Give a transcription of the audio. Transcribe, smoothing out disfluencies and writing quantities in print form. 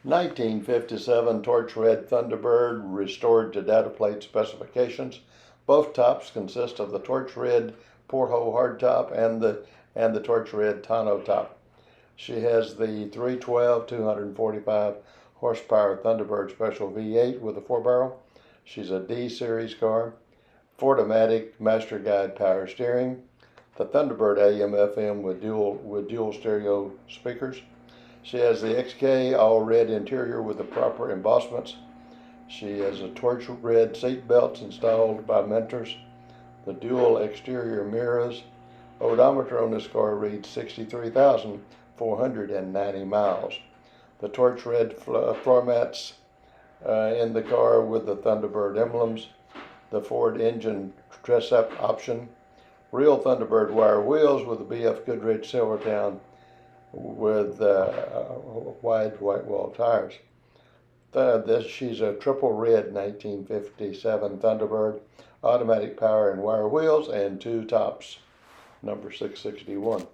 1957 Torch Red Thunderbird restored to data plate specifications. Both tops consist of the Torch Red porthole hardtop and the Torch Red tonneau top. She has the 312 245 horsepower Thunderbird Special V8 with a 4-barrel. She's a D series car. Ford-O-Matic Master Guide power steering. The Thunderbird AM/FM with dual stereo speakers. She has the XK all red interior with the proper embossments. She has a torch red seat belts installed by Mentors. The dual exterior mirrors. Odometer on this car reads 63,490 miles. The torch red floor mats in the car with the Thunderbird emblems. The Ford engine dress-up option. Real Thunderbird wire wheels with the BF Goodrich Silverton with wide white wall tires. She's a triple red 1957 Thunderbird, automatic power and wire wheels, and 2 tops, number 661.